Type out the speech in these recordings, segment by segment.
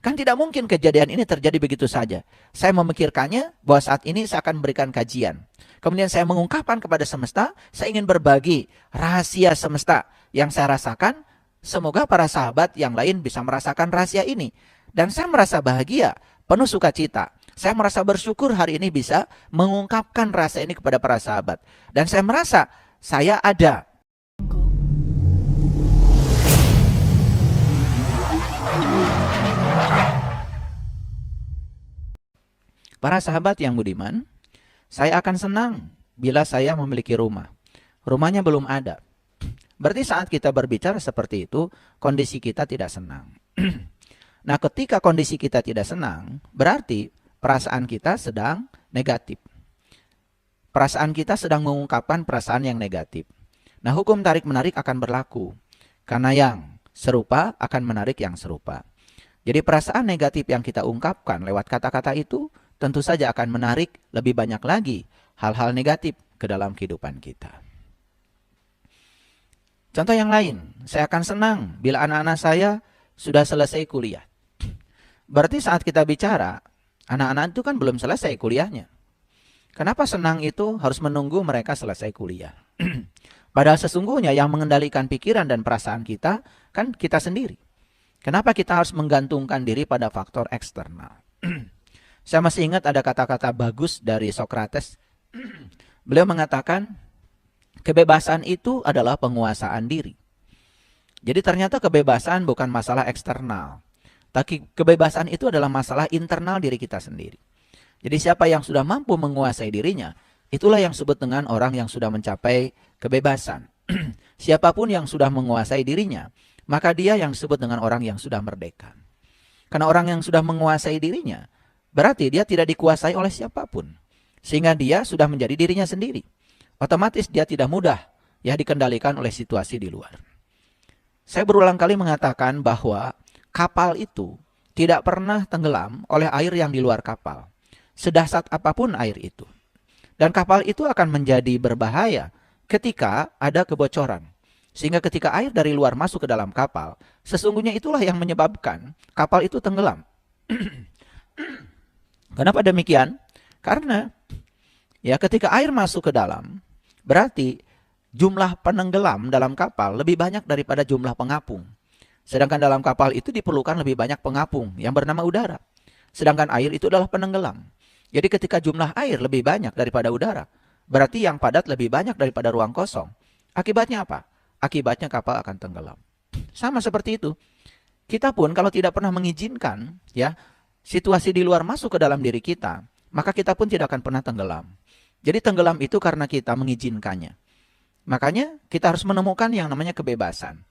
Kan tidak mungkin kejadian ini terjadi begitu saja. Saya memikirkannya bahwa saat ini saya akan memberikan kajian. Kemudian saya mengungkapkan kepada semesta, saya ingin berbagi rahasia semesta yang saya rasakan. Semoga para sahabat yang lain bisa merasakan rahasia ini. Dan saya merasa bahagia, penuh sukacita. Saya merasa bersyukur hari ini bisa mengungkapkan rasa ini kepada para sahabat. Dan saya merasa saya ada. Para sahabat yang budiman, saya akan senang bila saya memiliki rumah. Rumahnya belum ada. Berarti saat kita berbicara seperti itu, kondisi kita tidak senang. Nah, ketika kondisi kita tidak senang, berarti perasaan kita sedang negatif. Perasaan kita sedang mengungkapkan perasaan yang negatif. Nah, hukum tarik-menarik akan berlaku. Karena yang serupa akan menarik yang serupa. Jadi perasaan negatif yang kita ungkapkan lewat kata-kata itu, tentu saja akan menarik lebih banyak lagi hal-hal negatif ke dalam kehidupan kita. Contoh yang lain, saya akan senang bila anak-anak saya sudah selesai kuliah. Berarti saat kita bicara, anak-anak itu kan belum selesai kuliahnya. Kenapa senang itu harus menunggu mereka selesai kuliah? Padahal sesungguhnya yang mengendalikan pikiran dan perasaan kita, kan kita sendiri. Kenapa kita harus menggantungkan diri pada faktor eksternal? Saya masih ingat ada kata-kata bagus dari Socrates. Beliau mengatakan, kebebasan itu adalah penguasaan diri. Jadi ternyata kebebasan bukan masalah eksternal. Tapi kebebasan itu adalah masalah internal diri kita sendiri. Jadi siapa yang sudah mampu menguasai dirinya, itulah yang disebut dengan orang yang sudah mencapai kebebasan. Siapapun yang sudah menguasai dirinya, maka dia yang disebut dengan orang yang sudah merdeka. Karena orang yang sudah menguasai dirinya, berarti dia tidak dikuasai oleh siapapun. Sehingga dia sudah menjadi dirinya sendiri. Otomatis dia tidak mudah ya dikendalikan oleh situasi di luar. Saya berulang kali mengatakan bahwa kapal itu tidak pernah tenggelam oleh air yang di luar kapal. Sedahsyat apapun air itu. Dan kapal itu akan menjadi berbahaya ketika ada kebocoran. Sehingga ketika air dari luar masuk ke dalam kapal, sesungguhnya itulah yang menyebabkan kapal itu tenggelam. Kenapa demikian? Karena ya ketika air masuk ke dalam, berarti jumlah penenggelam dalam kapal lebih banyak daripada jumlah pengapung. Sedangkan dalam kapal itu diperlukan lebih banyak pengapung yang bernama udara. Sedangkan air itu adalah penenggelam. Jadi ketika jumlah air lebih banyak daripada udara, berarti yang padat lebih banyak daripada ruang kosong. Akibatnya apa? Akibatnya kapal akan tenggelam. Sama seperti itu. Kita pun kalau tidak pernah mengizinkan ya situasi di luar masuk ke dalam diri kita, maka kita pun tidak akan pernah tenggelam. Jadi tenggelam itu karena kita mengizinkannya. Makanya kita harus menemukan yang namanya kebebasan.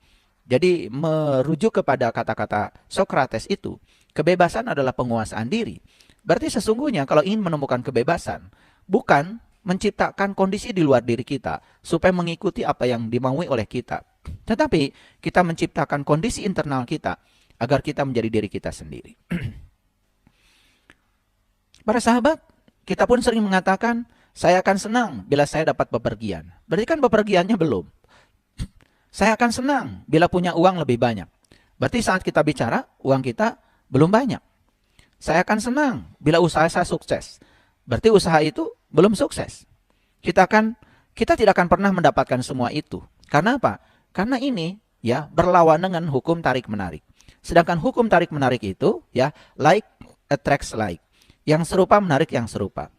Jadi merujuk kepada kata-kata Socrates itu, kebebasan adalah penguasaan diri. Berarti sesungguhnya kalau ingin menemukan kebebasan, bukan menciptakan kondisi di luar diri kita supaya mengikuti apa yang dimaui oleh kita. Tetapi kita menciptakan kondisi internal kita agar kita menjadi diri kita sendiri. Para sahabat, kita pun sering mengatakan, saya akan senang bila saya dapat bepergian. Berarti kan bepergiannya belum. Saya akan senang bila punya uang lebih banyak. Berarti saat kita bicara, uang kita belum banyak. Saya akan senang bila usaha saya sukses. Berarti usaha itu belum sukses. Kita tidak akan pernah mendapatkan semua itu. Karena apa? Karena ini ya berlawan dengan hukum tarik-menarik. Sedangkan hukum tarik-menarik itu ya like attracts like. Yang serupa menarik yang serupa.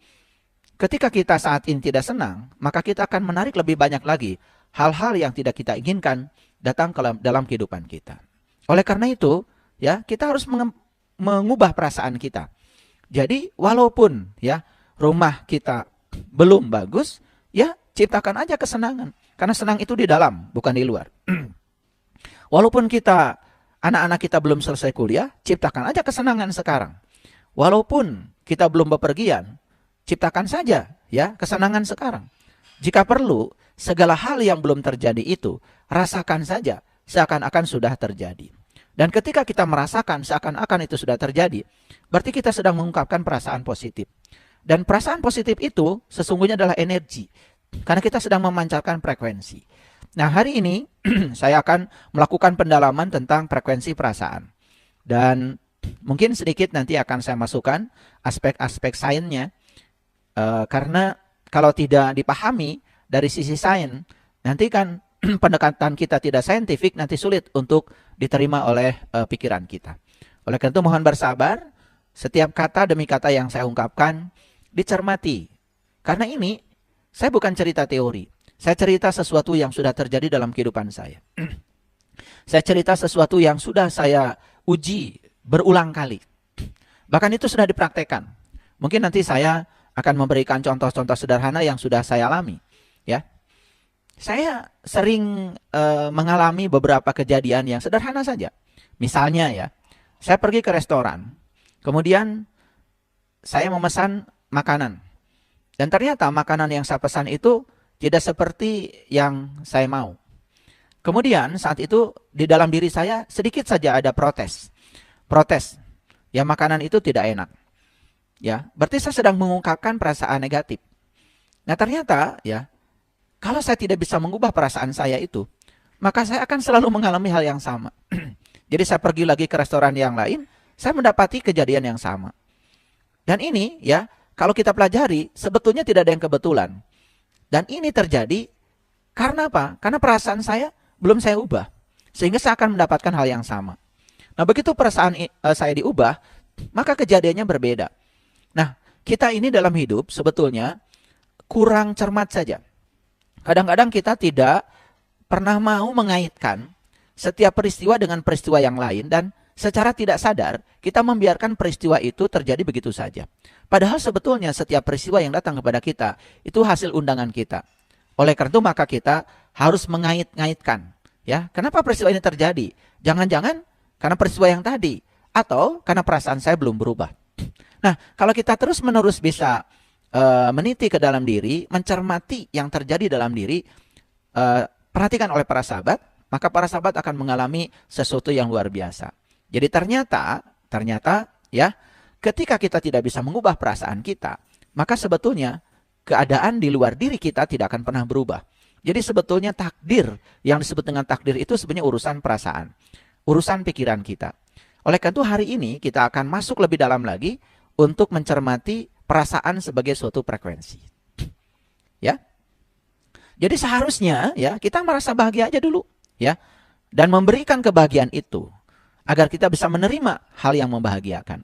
Ketika kita saat ini tidak senang, maka kita akan menarik lebih banyak lagi hal-hal yang tidak kita inginkan datang ke dalam kehidupan kita. Oleh karena itu, ya kita harus mengubah perasaan kita. Jadi walaupun ya rumah kita belum bagus, ya ciptakan aja kesenangan. Karena senang itu di dalam, bukan di luar. Walaupun anak-anak kita belum selesai kuliah, ciptakan aja kesenangan sekarang. Walaupun kita belum bepergian, ciptakan saja ya kesenangan sekarang. Jika perlu, segala hal yang belum terjadi itu, rasakan saja seakan-akan sudah terjadi. Dan ketika kita merasakan seakan-akan itu sudah terjadi, berarti kita sedang mengungkapkan perasaan positif. Dan perasaan positif itu sesungguhnya adalah energi. Karena kita sedang memancarkan frekuensi. Nah, hari ini saya akan melakukan pendalaman tentang frekuensi perasaan. Dan Mungkin sedikit nanti akan saya masukkan aspek-aspek sainsnya, karena kalau tidak dipahami dari sisi sains, nanti kan pendekatan kita tidak saintifik, nanti sulit untuk diterima oleh pikiran kita. Oleh karena itu mohon bersabar, setiap kata demi kata yang saya ungkapkan dicermati. Karena ini saya bukan cerita teori, saya cerita sesuatu yang sudah terjadi dalam kehidupan saya. Saya cerita sesuatu yang sudah saya uji berulang kali. Bahkan itu sudah dipraktekkan. Mungkin nanti saya akan memberikan contoh-contoh sederhana yang sudah saya alami, ya. Saya sering mengalami beberapa kejadian yang sederhana saja. Misalnya ya, saya pergi ke restoran, kemudian saya memesan makanan. Dan ternyata makanan yang saya pesan itu tidak seperti yang saya mau. Kemudian saat itu di dalam diri saya sedikit saja ada protes. Ya, makanan itu tidak enak. Ya, berarti saya sedang mengungkapkan perasaan negatif. Nah, ternyata ya, kalau saya tidak bisa mengubah perasaan saya itu, maka saya akan selalu mengalami hal yang sama. Jadi saya pergi lagi ke restoran yang lain, saya mendapati kejadian yang sama. Dan ini ya, kalau kita pelajari, sebetulnya tidak ada yang kebetulan. Dan ini terjadi karena apa? Karena perasaan saya belum saya ubah. Sehingga saya akan mendapatkan hal yang sama. Nah, begitu perasaan saya diubah, maka kejadiannya berbeda. Nah, kita ini dalam hidup sebetulnya kurang cermat saja. Kadang-kadang kita tidak pernah mau mengaitkan setiap peristiwa dengan peristiwa yang lain, dan secara tidak sadar kita membiarkan peristiwa itu terjadi begitu saja. Padahal sebetulnya setiap peristiwa yang datang kepada kita itu hasil undangan kita. Oleh karena itu maka kita harus mengait-ngaitkan. Ya, kenapa peristiwa ini terjadi? Jangan-jangan karena peristiwa yang tadi, atau karena perasaan saya belum berubah. Nah, kalau kita terus-menerus bisa meniti ke dalam diri, mencermati yang terjadi dalam diri, perhatikan oleh para sahabat, maka para sahabat akan mengalami sesuatu yang luar biasa. Jadi ternyata ya, ketika kita tidak bisa mengubah perasaan kita, maka sebetulnya keadaan di luar diri kita tidak akan pernah berubah. Jadi sebetulnya takdir, yang disebut dengan takdir itu sebenarnya urusan perasaan, urusan pikiran kita. Oleh karena itu hari ini kita akan masuk lebih dalam lagi untuk mencermati perasaan sebagai suatu frekuensi. Ya. Jadi seharusnya ya kita merasa bahagia aja dulu, ya. Dan memberikan kebahagiaan itu agar kita bisa menerima hal yang membahagiakan.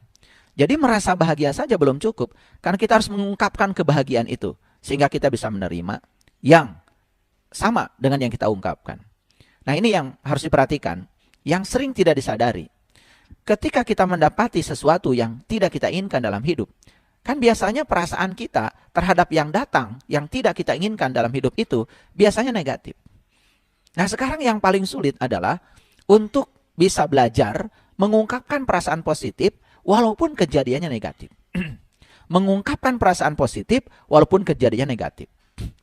Jadi merasa bahagia saja belum cukup, karena kita harus mengungkapkan kebahagiaan itu sehingga kita bisa menerima yang sama dengan yang kita ungkapkan. Nah, ini yang harus diperhatikan, yang sering tidak disadari. Ketika kita mendapati sesuatu yang tidak kita inginkan dalam hidup, kan biasanya perasaan kita terhadap yang datang, yang tidak kita inginkan dalam hidup itu, biasanya negatif. Nah, sekarang yang paling sulit adalah untuk bisa belajar mengungkapkan perasaan positif walaupun kejadiannya negatif. Mengungkapkan perasaan positif walaupun kejadiannya negatif.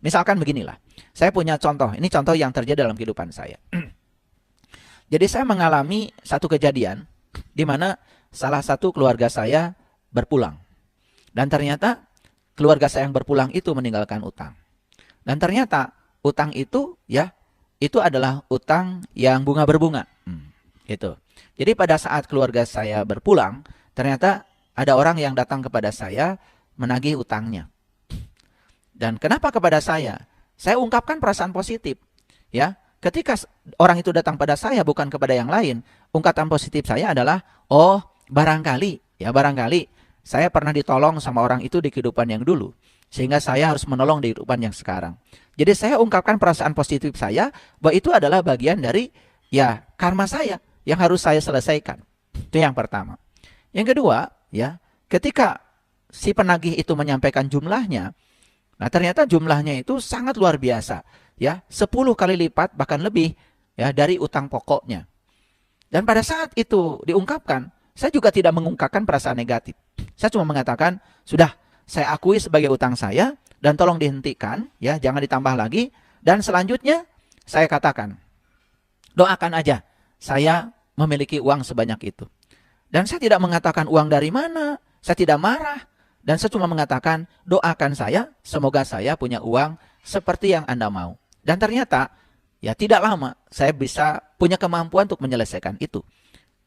Misalkan beginilah, saya punya contoh, ini contoh yang terjadi dalam kehidupan saya. Jadi saya mengalami satu kejadian di mana salah satu keluarga saya berpulang. Dan ternyata keluarga saya yang berpulang itu meninggalkan utang. Dan ternyata utang itu ya, itu adalah utang yang bunga berbunga. Itu. Jadi pada saat keluarga saya berpulang, ternyata ada orang yang datang kepada saya menagih utangnya. Dan kenapa kepada saya? Saya ungkapkan perasaan positif. Ya, ketika orang itu datang pada saya bukan kepada yang lain, ungkapan positif saya adalah, oh barangkali saya pernah ditolong sama orang itu di kehidupan yang dulu, sehingga saya harus menolong di kehidupan yang sekarang. Jadi saya ungkapkan perasaan positif saya bahwa itu adalah bagian dari ya karma saya yang harus saya selesaikan. Itu yang pertama. Yang kedua, ya, ketika si penagih itu menyampaikan jumlahnya, nah ternyata jumlahnya itu sangat luar biasa, ya, 10 kali lipat bahkan lebih ya dari utang pokoknya. Dan pada saat itu diungkapkan, saya juga tidak mengungkapkan perasaan negatif. Saya cuma mengatakan, sudah, saya akui sebagai utang saya dan tolong dihentikan, ya, jangan ditambah lagi. Dan selanjutnya saya katakan, doakan aja saya memiliki uang sebanyak itu. Dan saya tidak mengatakan uang dari mana, saya tidak marah. Dan saya cuma mengatakan, doakan saya, semoga saya punya uang seperti yang Anda mau. Dan ternyata, ya tidak lama, saya bisa punya kemampuan untuk menyelesaikan itu.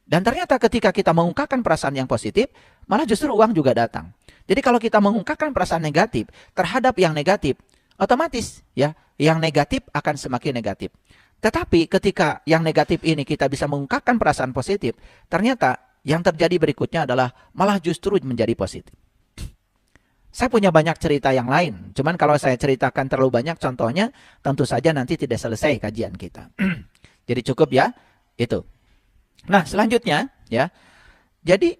Dan ternyata ketika kita mengungkapkan perasaan yang positif, malah justru uang juga datang. Jadi kalau kita mengungkapkan perasaan negatif terhadap yang negatif, otomatis ya, yang negatif akan semakin negatif. Tetapi ketika yang negatif ini kita bisa mengungkapkan perasaan positif, ternyata yang terjadi berikutnya adalah malah justru menjadi positif. Saya punya banyak cerita yang lain, cuman kalau saya ceritakan terlalu banyak contohnya, tentu saja nanti tidak selesai kajian kita. Jadi cukup ya, itu. Nah, selanjutnya ya. Jadi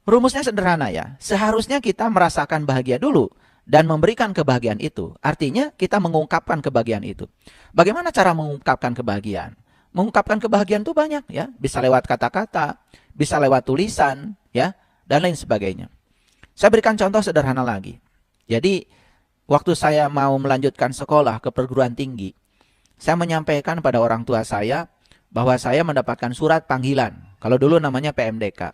rumusnya sederhana ya. Seharusnya kita merasakan bahagia dulu dan memberikan kebahagiaan itu. Artinya kita mengungkapkan kebahagiaan itu. Bagaimana cara mengungkapkan kebahagiaan? Mengungkapkan kebahagiaan itu banyak ya. Bisa lewat kata-kata, bisa lewat tulisan ya, dan lain sebagainya. Saya berikan contoh sederhana lagi. Jadi waktu saya mau melanjutkan sekolah ke perguruan tinggi, saya menyampaikan pada orang tua saya bahwa saya mendapatkan surat panggilan. Kalau dulu namanya PMDK.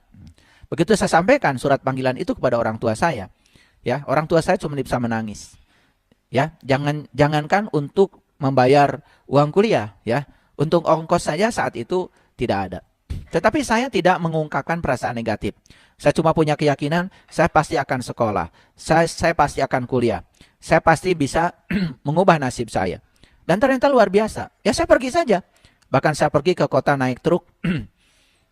Begitu saya sampaikan surat panggilan itu kepada orang tua saya, ya, orang tua saya cuma bisa menangis. Ya, jangankan untuk membayar uang kuliah, ya. Untuk ongkos saja saat itu tidak ada. Tetapi saya tidak mengungkapkan perasaan negatif. Saya cuma punya keyakinan saya pasti akan sekolah. Saya pasti akan kuliah. Saya pasti bisa mengubah nasib saya. Dan ternyata luar biasa. Ya saya pergi saja. Bahkan saya pergi ke kota naik truk.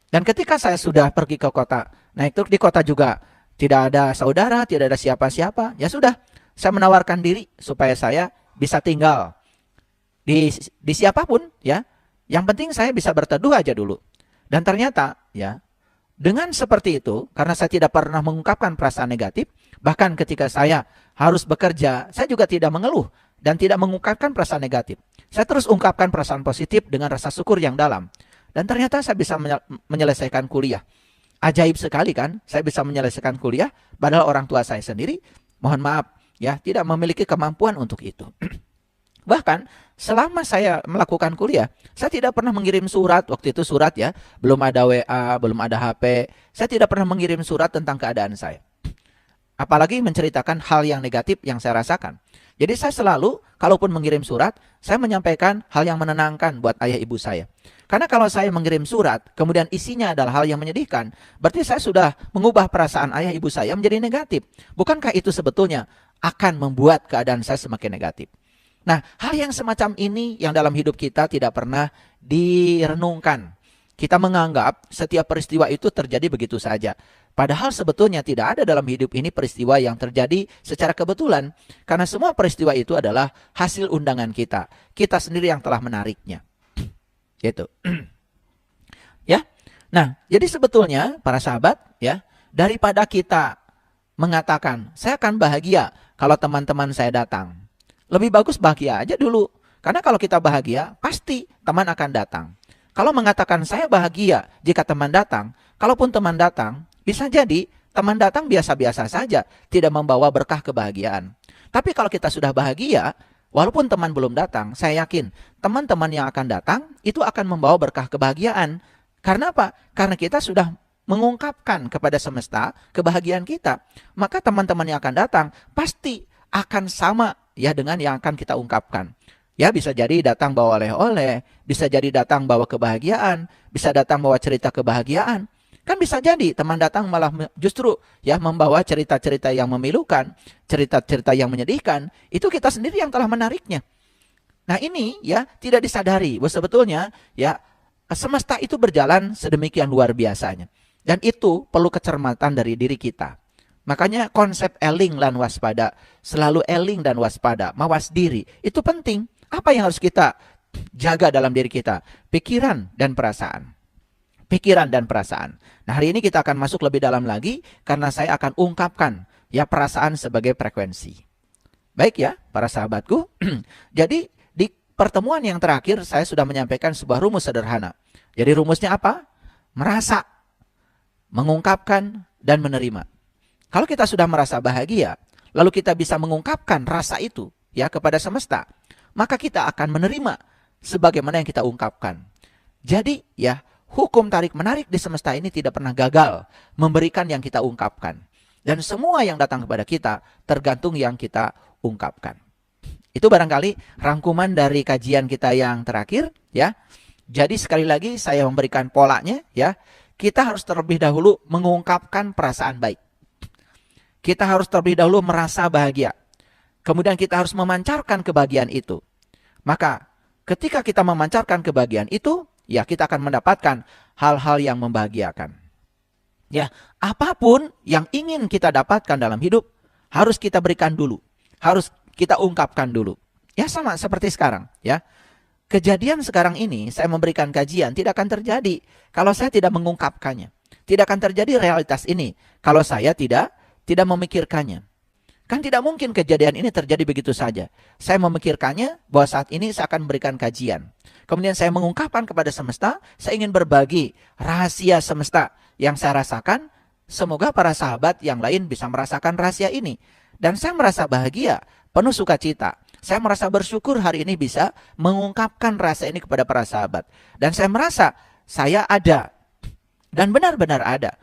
Dan ketika saya sudah pergi ke kota naik truk, di kota juga tidak ada saudara, tidak ada siapa-siapa. Ya sudah, saya menawarkan diri supaya saya bisa tinggal di siapapun ya. Yang penting saya bisa berteduh aja dulu. Dan ternyata ya, dengan seperti itu, karena saya tidak pernah mengungkapkan perasaan negatif, bahkan ketika saya harus bekerja, saya juga tidak mengeluh dan tidak mengungkapkan perasaan negatif. Saya terus ungkapkan perasaan positif dengan rasa syukur yang dalam. Dan ternyata saya bisa menyelesaikan kuliah. Ajaib sekali kan, saya bisa menyelesaikan kuliah, padahal orang tua saya sendiri, mohon maaf, ya tidak memiliki kemampuan untuk itu. Bahkan selama saya melakukan kuliah, saya tidak pernah mengirim surat, waktu itu surat ya, belum ada WA, belum ada HP, saya tidak pernah mengirim surat tentang keadaan saya. Apalagi menceritakan hal yang negatif yang saya rasakan. Jadi saya selalu, kalaupun mengirim surat, saya menyampaikan hal yang menenangkan buat ayah ibu saya. Karena kalau saya mengirim surat, kemudian isinya adalah hal yang menyedihkan, berarti saya sudah mengubah perasaan ayah ibu saya menjadi negatif. Bukankah itu sebetulnya akan membuat keadaan saya semakin negatif? Nah, hal yang semacam ini yang dalam hidup kita tidak pernah direnungkan. Kita menganggap setiap peristiwa itu terjadi begitu saja. Padahal sebetulnya tidak ada dalam hidup ini peristiwa yang terjadi secara kebetulan. Karena semua peristiwa itu adalah hasil undangan kita. Kita sendiri yang telah menariknya. Gitu. Ya. Nah, jadi sebetulnya para sahabat ya, daripada kita mengatakan, saya akan bahagia kalau teman-teman saya datang. Lebih bagus bahagia aja dulu. Karena kalau kita bahagia, pasti teman akan datang. Kalau mengatakan saya bahagia jika teman datang, kalaupun teman datang, bisa jadi teman datang biasa-biasa saja, tidak membawa berkah kebahagiaan. Tapi kalau kita sudah bahagia, walaupun teman belum datang, saya yakin teman-teman yang akan datang itu akan membawa berkah kebahagiaan. Karena apa? Karena kita sudah mengungkapkan kepada semesta kebahagiaan kita. Maka teman-teman yang akan datang pasti akan sama ya dengan yang akan kita ungkapkan. Ya bisa jadi datang bawa oleh-oleh, bisa jadi datang bawa kebahagiaan, bisa datang bawa cerita kebahagiaan. Kan bisa jadi teman datang malah justru ya membawa cerita-cerita yang memilukan, cerita-cerita yang menyedihkan. Itu kita sendiri yang telah menariknya. Nah ini ya tidak disadari bahwa sebetulnya ya semesta itu berjalan sedemikian luar biasanya. Dan itu perlu kecermatan dari diri kita. Makanya konsep eling lan waspada, selalu eling dan waspada, mawas diri, itu penting. Apa yang harus kita jaga dalam diri kita? Pikiran dan perasaan. Pikiran dan perasaan. Nah hari ini kita akan masuk lebih dalam lagi karena saya akan ungkapkan ya perasaan sebagai frekuensi. Baik ya para sahabatku. Jadi di pertemuan yang terakhir saya sudah menyampaikan sebuah rumus sederhana. Jadi rumusnya apa? Merasa, mengungkapkan, dan menerima. Kalau kita sudah merasa bahagia, lalu kita bisa mengungkapkan rasa itu ya kepada semesta, maka kita akan menerima sebagaimana yang kita ungkapkan. Jadi ya, hukum tarik-menarik di semesta ini tidak pernah gagal memberikan yang kita ungkapkan. Dan semua yang datang kepada kita tergantung yang kita ungkapkan. Itu barangkali rangkuman dari kajian kita yang terakhir ya. Jadi sekali lagi saya memberikan polanya ya. kita harus terlebih dahulu mengungkapkan perasaan baik. Kita harus terlebih dahulu merasa bahagia. Kemudian kita harus memancarkan kebahagiaan itu. Maka ketika kita memancarkan kebahagiaan itu, ya kita akan mendapatkan hal-hal yang membahagiakan. Ya, apapun yang ingin kita dapatkan dalam hidup, harus kita berikan dulu. Harus kita ungkapkan dulu. Ya sama seperti sekarang, ya. Kejadian sekarang ini, saya memberikan kajian, tidak akan terjadi kalau saya tidak mengungkapkannya. Tidak akan terjadi realitas ini kalau saya tidak memikirkannya. Kan tidak mungkin kejadian ini terjadi begitu saja. Saya memikirkannya bahwa saat ini saya akan memberikan kajian. Kemudian saya mengungkapkan kepada semesta, saya ingin berbagi rahasia semesta yang saya rasakan. Semoga para sahabat yang lain bisa merasakan rahasia ini. Dan saya merasa bahagia, penuh sukacita. Saya merasa bersyukur hari ini bisa mengungkapkan rasa ini kepada para sahabat. Dan saya merasa saya ada. Dan benar-benar ada.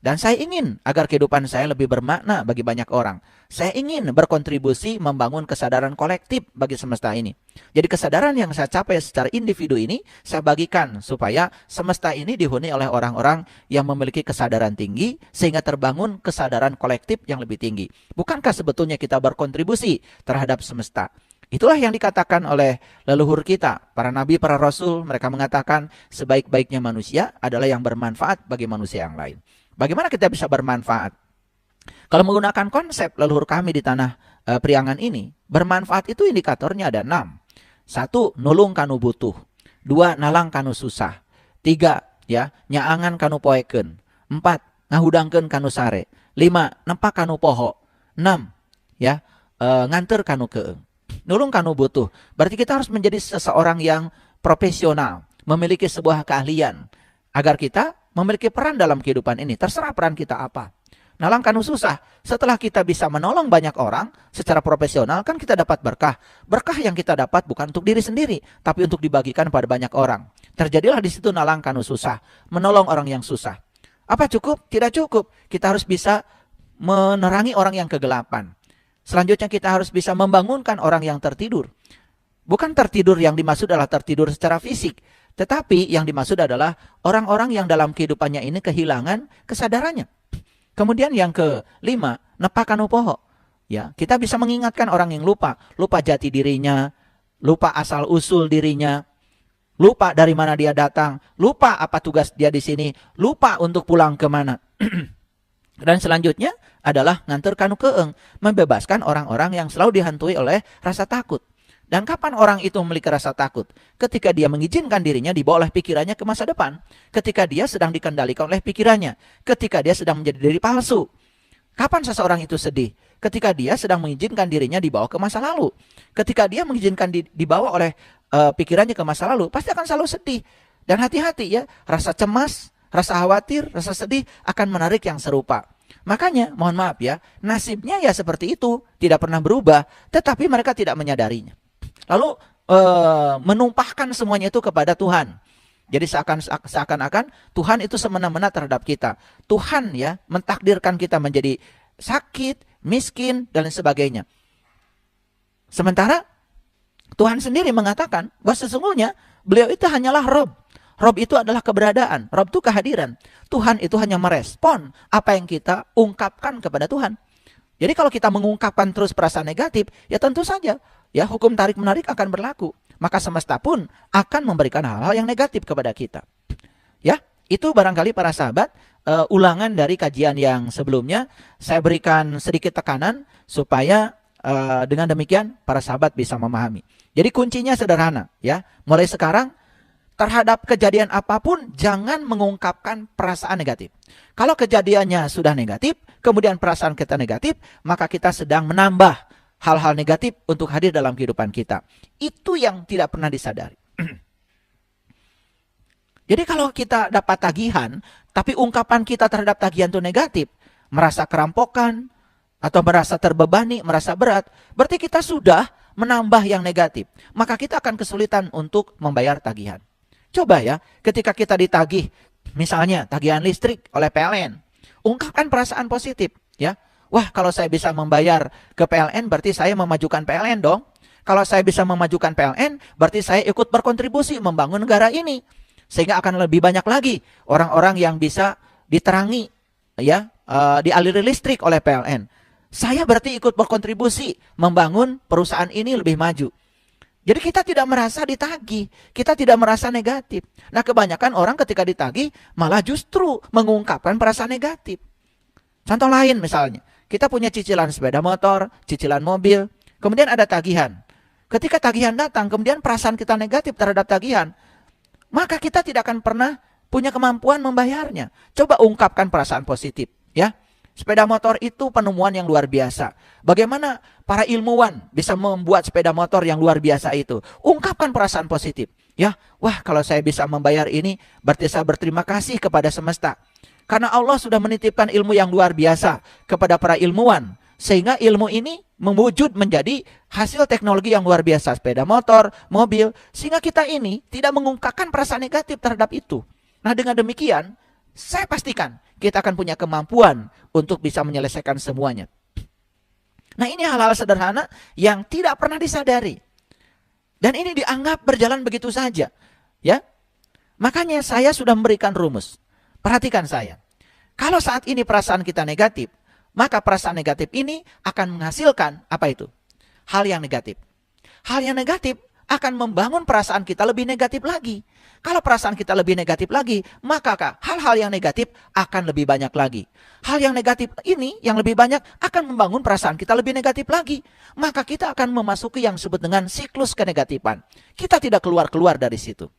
Dan saya ingin agar kehidupan saya lebih bermakna bagi banyak orang. Saya ingin berkontribusi membangun kesadaran kolektif bagi semesta ini. Jadi kesadaran yang saya capai secara individu ini, saya bagikan supaya semesta ini dihuni oleh orang-orang yang memiliki kesadaran tinggi, sehingga terbangun kesadaran kolektif yang lebih tinggi. Bukankah sebetulnya kita berkontribusi terhadap semesta? Itulah yang dikatakan oleh leluhur kita, para nabi, para rasul. Mereka mengatakan sebaik-baiknya manusia adalah yang bermanfaat bagi manusia yang lain. Bagaimana kita bisa bermanfaat? Kalau menggunakan konsep leluhur kami di tanah Priangan ini, bermanfaat itu indikatornya ada 6. 1, nulung kanu butuh. 2, nalang kanu susah. 3, ya, nyaangan kanu poeken. 4, ngahudangkeun kanu sare. 5, nempak kanu poho. 6, ya, nganter kanu keeng. Nulung kanu butuh. Berarti kita harus menjadi seseorang yang profesional, memiliki sebuah keahlian agar kita memiliki peran dalam kehidupan ini. Terserah peran kita apa. Nalang kanu susah. Setelah kita bisa menolong banyak orang secara profesional, kan kita dapat berkah. Berkah yang kita dapat bukan untuk diri sendiri, tapi untuk dibagikan pada banyak orang. Terjadilah di situ nalang kanu susah. Menolong orang yang susah. Apa cukup? Tidak cukup. Kita harus bisa menerangi orang yang kegelapan. Selanjutnya kita harus bisa membangunkan orang yang tertidur. Bukan tertidur yang dimaksud adalah tertidur secara fisik. Tetapi yang dimaksud adalah orang-orang yang dalam kehidupannya ini kehilangan kesadarannya. Kemudian yang kelima, nepakanu poho. Ya, kita bisa mengingatkan orang yang lupa jati dirinya, lupa asal usul dirinya, lupa dari mana dia datang, lupa apa tugas dia di sini, lupa untuk pulang kemana. Dan selanjutnya adalah nganter kanu keeng, membebaskan orang-orang yang selalu dihantui oleh rasa takut. Dan kapan orang itu memiliki rasa takut? Ketika dia mengizinkan dirinya dibawa oleh pikirannya ke masa depan. Ketika dia sedang dikendalikan oleh pikirannya. Ketika dia sedang menjadi diri palsu. Kapan seseorang itu sedih? Ketika dia sedang mengizinkan dirinya dibawa ke masa lalu. Ketika dia mengizinkan dibawa oleh pikirannya ke masa lalu, pasti akan selalu sedih. Dan hati-hati ya, rasa cemas, rasa khawatir, rasa sedih akan menarik yang serupa. Makanya, mohon maaf ya, nasibnya ya seperti itu, tidak pernah berubah, tetapi mereka tidak menyadarinya. Lalu menumpahkan semuanya itu kepada Tuhan. Jadi seakan-akan Tuhan itu semena-mena terhadap kita. Tuhan ya mentakdirkan kita menjadi sakit, miskin, dan sebagainya. Sementara Tuhan sendiri mengatakan bahwa sesungguhnya beliau itu hanyalah Rob. Rob itu adalah keberadaan. Rob itu kehadiran. Tuhan itu hanya merespon apa yang kita ungkapkan kepada Tuhan. Jadi kalau kita mengungkapkan terus perasaan negatif, ya tentu saja ya hukum tarik-menarik akan berlaku. Maka semesta pun akan memberikan hal-hal yang negatif kepada kita. Ya, itu barangkali para sahabat ulangan dari kajian yang sebelumnya. Saya berikan sedikit tekanan supaya dengan demikian para sahabat bisa memahami. Jadi kuncinya sederhana ya. Mulai sekarang terhadap kejadian apapun jangan mengungkapkan perasaan negatif. Kalau kejadiannya sudah negatif, kemudian perasaan kita negatif, maka kita sedang menambah hal-hal negatif untuk hadir dalam kehidupan kita. Itu yang tidak pernah disadari. Jadi kalau kita dapat tagihan, tapi ungkapan kita terhadap tagihan itu negatif, merasa kerampokan, atau merasa terbebani, merasa berat, berarti kita sudah menambah yang negatif. Maka kita akan kesulitan untuk membayar tagihan. Coba ya, ketika kita ditagih, misalnya tagihan listrik oleh PLN, ungkapkan perasaan positif. Ya, wah kalau saya bisa membayar ke PLN, berarti saya memajukan PLN dong. Kalau saya bisa memajukan PLN, berarti saya ikut berkontribusi membangun negara ini. Sehingga akan lebih banyak lagi orang-orang yang bisa diterangi, ya, dialiri listrik oleh PLN. Saya berarti ikut berkontribusi membangun perusahaan ini lebih maju. Jadi kita tidak merasa ditagih, kita tidak merasa negatif. Nah, kebanyakan orang ketika ditagih malah justru mengungkapkan perasaan negatif. Contoh lain misalnya, kita punya cicilan sepeda motor, cicilan mobil, kemudian ada tagihan. Ketika tagihan datang, kemudian perasaan kita negatif terhadap tagihan, maka kita tidak akan pernah punya kemampuan membayarnya. Coba ungkapkan perasaan positif, ya. Sepeda motor itu penemuan yang luar biasa. Bagaimana para ilmuwan bisa membuat sepeda motor yang luar biasa itu? Ungkapkan perasaan positif, ya. Wah, kalau saya bisa membayar ini, berarti saya berterima kasih kepada semesta. Karena Allah sudah menitipkan ilmu yang luar biasa kepada para ilmuwan. Sehingga ilmu ini mewujud menjadi hasil teknologi yang luar biasa. Sepeda motor, mobil. Sehingga kita ini tidak mengungkapkan perasaan negatif terhadap itu. Nah, dengan demikian, saya pastikan kita akan punya kemampuan untuk bisa menyelesaikan semuanya. Nah, ini hal-hal sederhana yang tidak pernah disadari. Dan ini dianggap berjalan begitu saja. Ya, makanya saya sudah memberikan rumus. Perhatikan saya. Kalau saat ini perasaan kita negatif, maka perasaan negatif ini akan menghasilkan apa itu? Hal yang negatif. Hal yang negatif akan membangun perasaan kita lebih negatif lagi. Kalau perasaan kita lebih negatif lagi, maka hal-hal yang negatif akan lebih banyak lagi. Hal yang negatif ini yang lebih banyak akan membangun perasaan kita lebih negatif lagi. Maka kita akan memasuki yang disebut dengan siklus kenegatifan. Kita tidak keluar-keluar dari situ.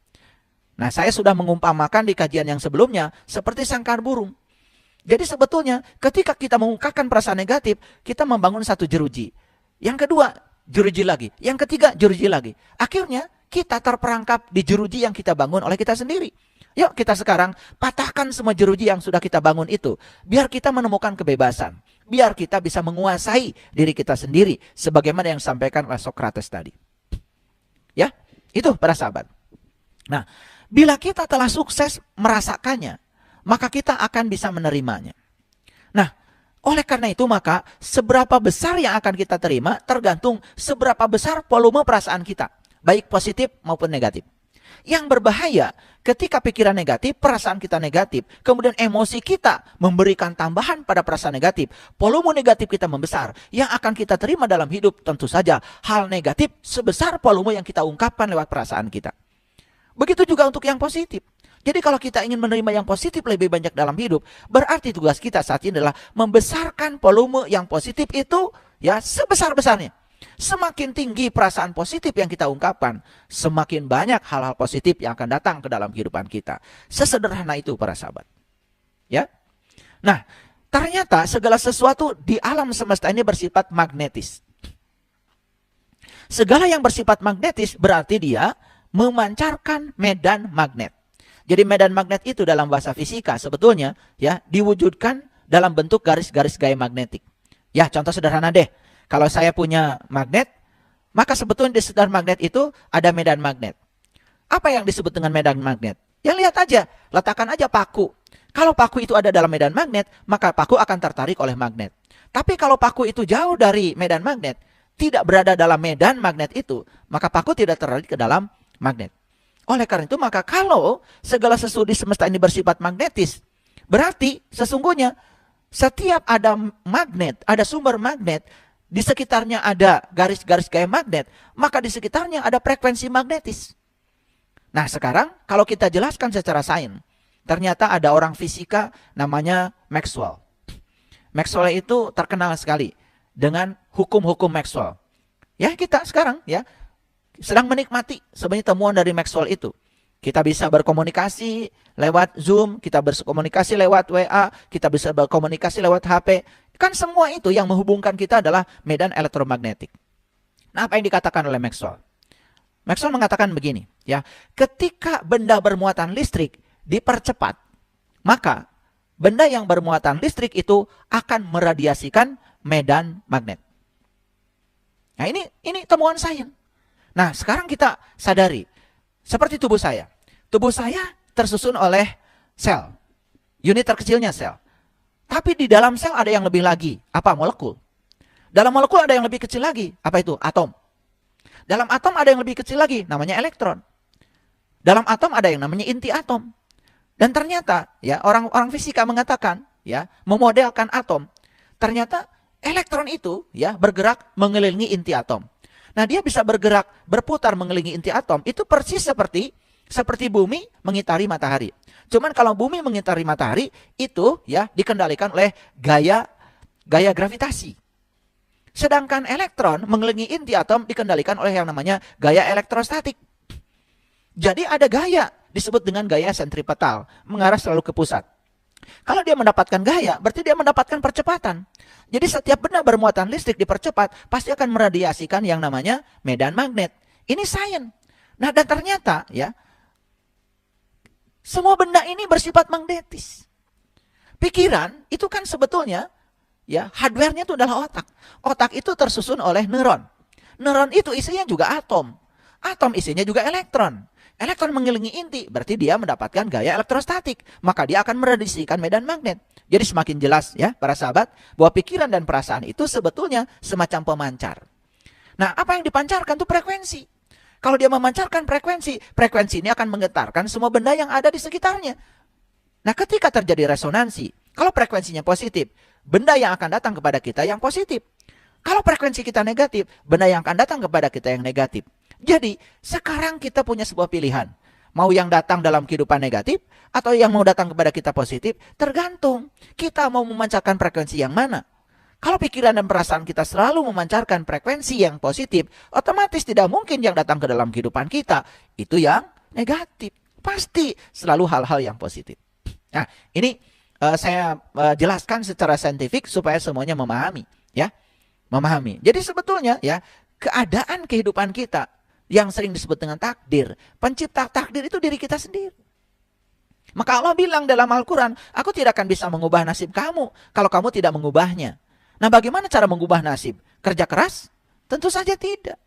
Nah, saya sudah mengumpamakan di kajian yang sebelumnya seperti sangkar burung. Jadi sebetulnya ketika kita mengungkapkan perasaan negatif, kita membangun satu jeruji. Yang kedua, jeruji lagi. Yang ketiga, jeruji lagi. Akhirnya kita terperangkap di jeruji yang kita bangun oleh kita sendiri. Yuk kita sekarang patahkan semua jeruji yang sudah kita bangun itu. Biar kita menemukan kebebasan. Biar kita bisa menguasai diri kita sendiri. Sebagaimana yang disampaikan oleh Socrates tadi. Ya, itu para sahabat. Nah, bila kita telah sukses merasakannya, maka kita akan bisa menerimanya. Nah, oleh karena itu maka seberapa besar yang akan kita terima tergantung seberapa besar volume perasaan kita. Baik positif maupun negatif. Yang berbahaya ketika pikiran negatif, perasaan kita negatif, kemudian emosi kita memberikan tambahan pada perasaan negatif, volume negatif kita membesar. Yang akan kita terima dalam hidup tentu saja hal negatif sebesar volume yang kita ungkapkan lewat perasaan kita. Begitu juga untuk yang positif. Jadi kalau kita ingin menerima yang positif lebih banyak dalam hidup, berarti tugas kita saat ini adalah membesarkan volume yang positif itu ya sebesar-besarnya. Semakin tinggi perasaan positif yang kita ungkapkan, semakin banyak hal-hal positif yang akan datang ke dalam kehidupan kita. Sesederhana itu para sahabat. Ya. Nah, ternyata segala sesuatu di alam semesta ini bersifat magnetis. Segala yang bersifat magnetis berarti dia memancarkan medan magnet. Jadi medan magnet itu dalam bahasa fisika sebetulnya ya diwujudkan dalam bentuk garis-garis gaya magnetik. Ya, contoh sederhana deh. Kalau saya punya magnet, maka sebetulnya di sekitar magnet itu ada medan magnet. Apa yang disebut dengan medan magnet? Ya lihat aja, letakkan aja paku. Kalau paku itu ada dalam medan magnet, maka paku akan tertarik oleh magnet. Tapi kalau paku itu jauh dari medan magnet, tidak berada dalam medan magnet itu, maka paku tidak tertarik ke dalam magnet. Oleh karena itu, maka kalau segala sesuatu di semesta ini bersifat magnetis, berarti sesungguhnya setiap ada magnet, ada sumber magnet, di sekitarnya ada garis-garis gaya magnet, maka di sekitarnya ada frekuensi magnetis. Nah sekarang kalau kita jelaskan secara sains, ternyata ada orang fisika namanya Maxwell. Maxwell itu terkenal sekali dengan hukum-hukum Maxwell. Ya kita sekarang ya sedang menikmati sebenarnya temuan dari Maxwell itu. Kita bisa berkomunikasi lewat Zoom, kita berkomunikasi lewat WA, kita bisa berkomunikasi lewat HP. Kan semua itu yang menghubungkan kita adalah medan elektromagnetik. Nah, apa yang dikatakan oleh Maxwell? Maxwell mengatakan begini, ya, ketika benda bermuatan listrik dipercepat, maka benda yang bermuatan listrik itu akan meradiasikan medan magnet. Nah, ini temuan sains. Nah, sekarang kita sadari, seperti tubuh saya. Tubuh saya tersusun oleh sel. Unit terkecilnya sel. Tapi di dalam sel ada yang lebih lagi. Apa? Molekul. Dalam molekul ada yang lebih kecil lagi. Apa itu? Atom. Dalam atom ada yang lebih kecil lagi. Namanya elektron. Dalam atom ada yang namanya inti atom. Dan ternyata ya orang-orang fisika mengatakan ya, memodelkan atom. Ternyata elektron itu ya bergerak mengelilingi inti atom. Nah, dia bisa bergerak berputar mengelilingi inti atom itu persis seperti bumi mengitari matahari. Cuman kalau bumi mengitari matahari itu ya dikendalikan oleh gaya gravitasi. Sedangkan elektron mengelilingi inti atom dikendalikan oleh yang namanya gaya elektrostatik. Jadi ada gaya disebut dengan gaya sentripetal, mengarah selalu ke pusat. Kalau dia mendapatkan gaya, berarti dia mendapatkan percepatan. Jadi setiap benda bermuatan listrik dipercepat, pasti akan meradiasikan yang namanya medan magnet. Ini sains. Nah, dan ternyata ya, semua benda ini bersifat magnetis. Pikiran itu kan sebetulnya ya, hardware-nya itu adalah otak. Otak itu tersusun oleh neuron. Neuron itu isinya juga atom. Atom isinya juga elektron. Elektron mengelilingi inti, berarti dia mendapatkan gaya elektrostatik. Maka dia akan meradiasikan medan magnet. Jadi semakin jelas ya para sahabat, bahwa pikiran dan perasaan itu sebetulnya semacam pemancar. Nah, apa yang dipancarkan itu frekuensi. Kalau dia memancarkan frekuensi, frekuensi ini akan menggetarkan semua benda yang ada di sekitarnya. Nah, ketika terjadi resonansi, kalau frekuensinya positif, benda yang akan datang kepada kita yang positif. Kalau frekuensi kita negatif, benda yang akan datang kepada kita yang negatif. Jadi, sekarang kita punya sebuah pilihan. Mau yang datang dalam kehidupan negatif, atau yang mau datang kepada kita positif, tergantung. Kita mau memancarkan frekuensi yang mana. Kalau pikiran dan perasaan kita selalu memancarkan frekuensi yang positif, otomatis tidak mungkin yang datang ke dalam kehidupan kita, itu yang negatif. Pasti selalu hal-hal yang positif. Nah, ini saya jelaskan secara saintifik supaya semuanya memahami. Ya, memahami. Jadi sebetulnya ya, keadaan kehidupan kita, yang sering disebut dengan takdir. Pencipta takdir itu diri kita sendiri. Maka Allah bilang dalam Al-Quran, aku tidak akan bisa mengubah nasib kamu kalau kamu tidak mengubahnya. Nah, bagaimana cara mengubah nasib? Kerja keras? Tentu saja tidak.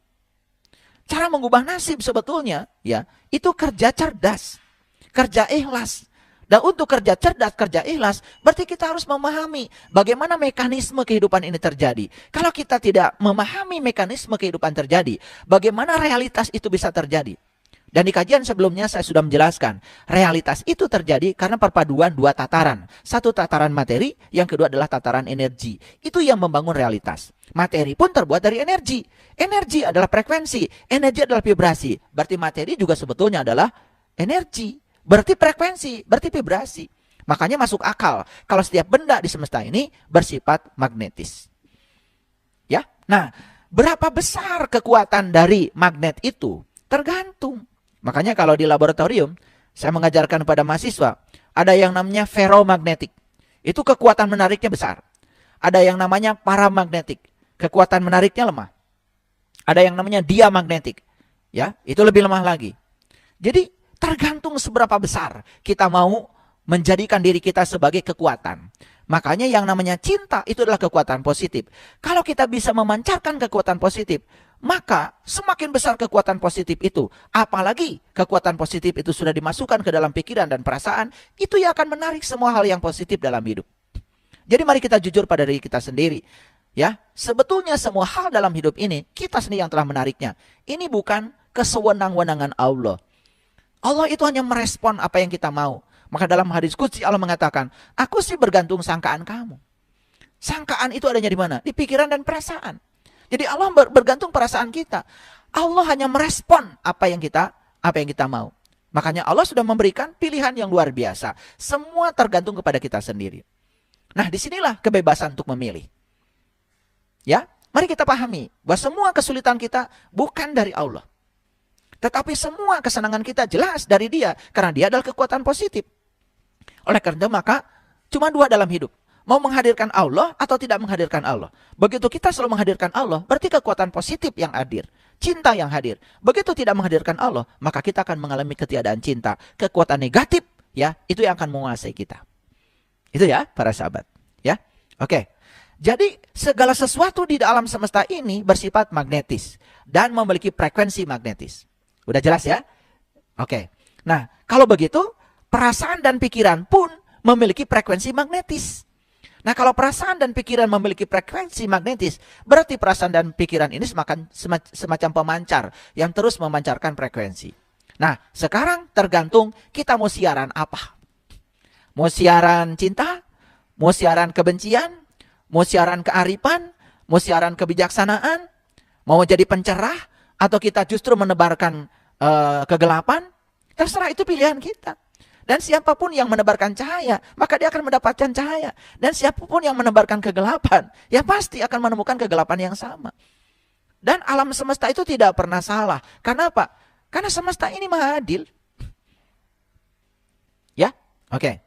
Cara mengubah nasib sebetulnya ya, itu kerja cerdas, kerja ikhlas. Dan untuk kerja cerdas, kerja ikhlas, berarti kita harus memahami bagaimana mekanisme kehidupan ini terjadi. Kalau kita tidak memahami mekanisme kehidupan terjadi, bagaimana realitas itu bisa terjadi? Dan di kajian sebelumnya saya sudah menjelaskan, realitas itu terjadi karena perpaduan dua tataran. Satu tataran materi, yang kedua adalah tataran energi. Itu yang membangun realitas. Materi pun terbuat dari energi. Energi adalah frekuensi, energi adalah vibrasi. Berarti materi juga sebetulnya adalah energi. Berarti frekuensi, berarti vibrasi. Makanya masuk akal kalau setiap benda di semesta ini bersifat magnetis. Ya. Nah, berapa besar kekuatan dari magnet itu? Tergantung. Makanya kalau di laboratorium, saya mengajarkan kepada mahasiswa, ada yang namanya ferromagnetik. Itu kekuatan menariknya besar. Ada yang namanya paramagnetik. Kekuatan menariknya lemah. Ada yang namanya diamagnetik. Ya, itu lebih lemah lagi. Jadi tergantung seberapa besar kita mau menjadikan diri kita sebagai kekuatan. Makanya yang namanya cinta itu adalah kekuatan positif. Kalau kita bisa memancarkan kekuatan positif, maka semakin besar kekuatan positif itu. Apalagi kekuatan positif itu sudah dimasukkan ke dalam pikiran dan perasaan, itu yang akan menarik semua hal yang positif dalam hidup. Jadi mari kita jujur pada diri kita sendiri. Ya, sebetulnya semua hal dalam hidup ini, kita sendiri yang telah menariknya. Ini bukan kesewenang-wenangan Allah. Allah itu hanya merespon apa yang kita mau. Maka dalam hadis qudsi Allah mengatakan, aku sih bergantung sangkaan kamu. Sangkaan itu adanya di mana? Di pikiran dan perasaan. Jadi Allah bergantung perasaan kita. Allah hanya merespon apa yang kita mau. Makanya Allah sudah memberikan pilihan yang luar biasa. Semua tergantung kepada kita sendiri. Nah, disinilah kebebasan untuk memilih. Ya, mari kita pahami bahwa semua kesulitan kita bukan dari Allah. Tetapi semua kesenangan kita jelas dari Dia, karena Dia adalah kekuatan positif. Oleh karena itu maka cuma dua dalam hidup. Mau menghadirkan Allah atau tidak menghadirkan Allah. Begitu kita selalu menghadirkan Allah, berarti kekuatan positif yang hadir. Cinta yang hadir. Begitu tidak menghadirkan Allah, maka kita akan mengalami ketiadaan cinta. Kekuatan negatif, ya, itu yang akan menguasai kita. Itu ya, para sahabat. Ya, oke. Jadi segala sesuatu di alam semesta ini bersifat magnetis. Dan memiliki frekuensi magnetis. Udah jelas ya? Oke. Nah, kalau begitu, perasaan dan pikiran pun memiliki frekuensi magnetis. Nah, kalau perasaan dan pikiran memiliki frekuensi magnetis, berarti perasaan dan pikiran ini semacam pemancar yang terus memancarkan frekuensi. Nah, sekarang tergantung kita mau siaran apa. Mau siaran cinta, mau siaran kebencian, mau siaran kearifan, mau siaran kebijaksanaan, mau jadi pencerah, atau kita justru menebarkan kegelapan. Terserah, itu pilihan kita. Dan siapapun yang menebarkan cahaya, maka dia akan mendapatkan cahaya. Dan siapapun yang menebarkan kegelapan, ya pasti akan menemukan kegelapan yang sama. Dan alam semesta itu tidak pernah salah. Kenapa? Karena semesta ini maha adil. Ya, oke.